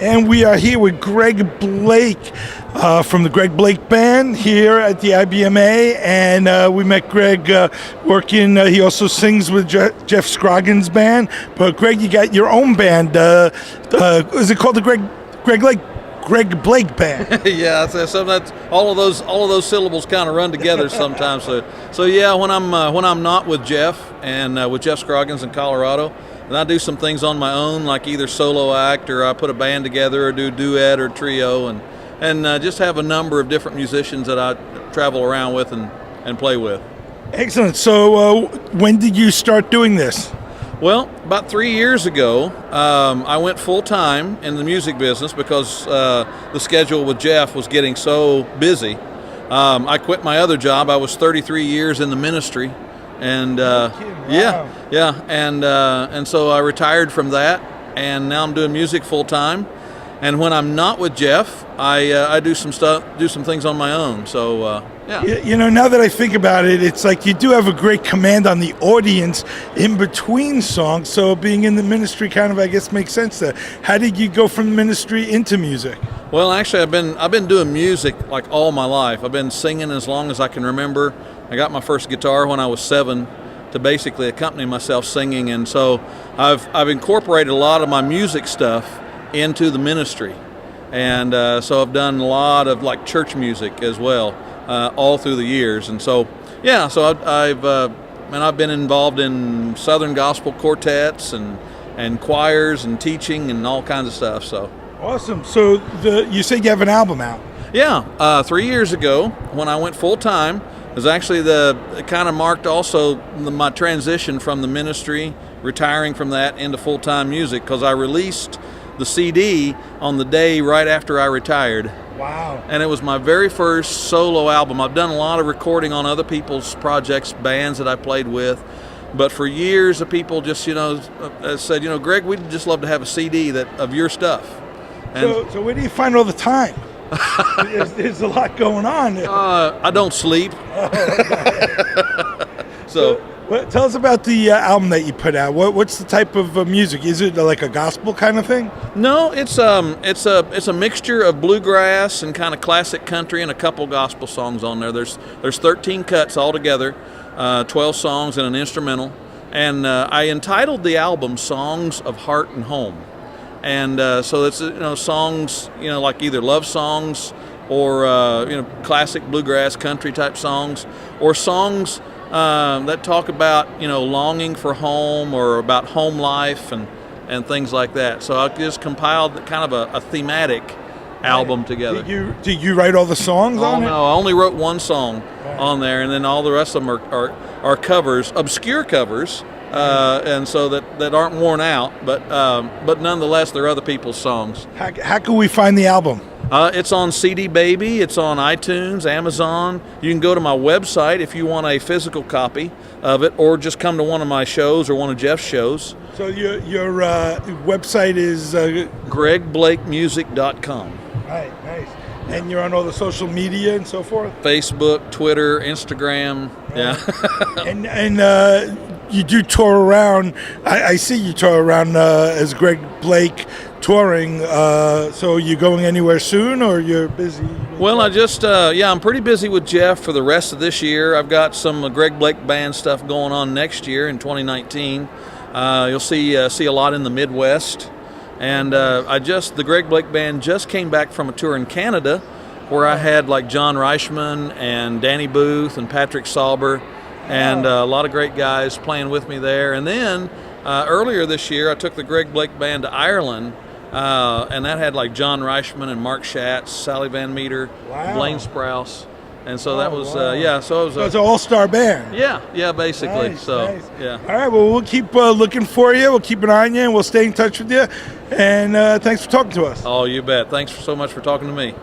And we are here with Greg Blake from the Greg Blake Band here at the IBMA. And we met Greg working, he also sings with Jeff Scroggins' band. But Greg, you got your own band. Is it called the Greg Blake Band? Yeah, sometimes all of those syllables kind of run together sometimes. So yeah, when I'm not with Jeff and with Jeff Scroggins in Colorado, and I do some things on my own, like either solo act or I put a band together or do duet or trio, and just have a number of different musicians that I travel around with and play with. Excellent. So when did you start doing this? Well, about 3 years ago, I went full-time in the music business because the schedule with Jeff was getting so busy. I quit my other job. I was 33 years in the ministry, and Wow. and so I retired from that, and now I'm doing music full-time. And when I'm not with Jeff, I do some things on my own. So yeah. You know, now that I think about it, it's like you do have a great command on the audience in between songs. So being in the ministry kind of, I guess, makes sense there. How did you go from ministry into music? Well, actually, I've been doing music like all my life. I've been singing as long as I can remember. I got my first guitar when I was 7 to basically accompany myself singing, and so I've incorporated a lot of my music stuff into the ministry, and so I've done a lot of like church music as well, all through the years. And so yeah, so I've been involved in Southern gospel quartets and choirs and teaching and all kinds of stuff. So Awesome. So you said you have an album out. yeah, 3 years ago when I went full time was actually it kind of marked also my transition from the ministry, retiring from that into full time music, because I released the CD on the day right after I retired. Wow. And it was my very first solo album. I've done a lot of recording on other people's projects, bands that I played with, but for years the people just, said, Greg, we'd just love to have a CD of your stuff. And So where do you find all the time? there's a lot going on. I don't sleep. So Well, tell us about the album that you put out. What's the type of music? Is it like a gospel kind of thing? no, it's a mixture of bluegrass and kind of classic country and a couple gospel songs on there. There's 13 cuts altogether, 12 songs and an instrumental. And I entitled the album "Songs of Heart and Home," and so it's songs like either love songs or classic bluegrass country type songs, or songs that talk about longing for home or about home life and things like that. So I just compiled kind of a thematic album together. Did you write all the songs on it? No, I only wrote one song on there, and then all the rest of them are covers, obscure covers, and so that aren't worn out, but nonetheless they're other people's songs. How can we find the album? It's on CD Baby, it's on iTunes, Amazon. You can go to my website if you want a physical copy of it, or just come to one of my shows or one of Jeff's shows. So your website is GregBlakeMusic.com. right, nice. And you're on all the social media and so forth? Facebook, Twitter, Instagram. Yeah. And you do tour around. I see you tour around as Greg Blake touring. So you going anywhere soon, or you're busy? Well, I'm pretty busy with Jeff for the rest of this year. I've got some Greg Blake Band stuff going on next year in 2019. You'll see a lot in the Midwest. And the Greg Blake Band just came back from a tour in Canada where I had like John Reichman and Danny Booth and Patrick Sauber and a lot of great guys playing with me there. And then earlier this year, I took the Greg Blake Band to Ireland, and that had like John Reichman and Mark Schatz, Sally Van Meter, Blaine Sprouse. And so that was, so it was it's an all-star band. Yeah, basically. Nice, so, nice. yeah. All right, well, we'll keep looking for you. We'll keep an eye on you, and we'll stay in touch with you. And thanks for talking to us. Oh, you bet. Thanks so much for talking to me.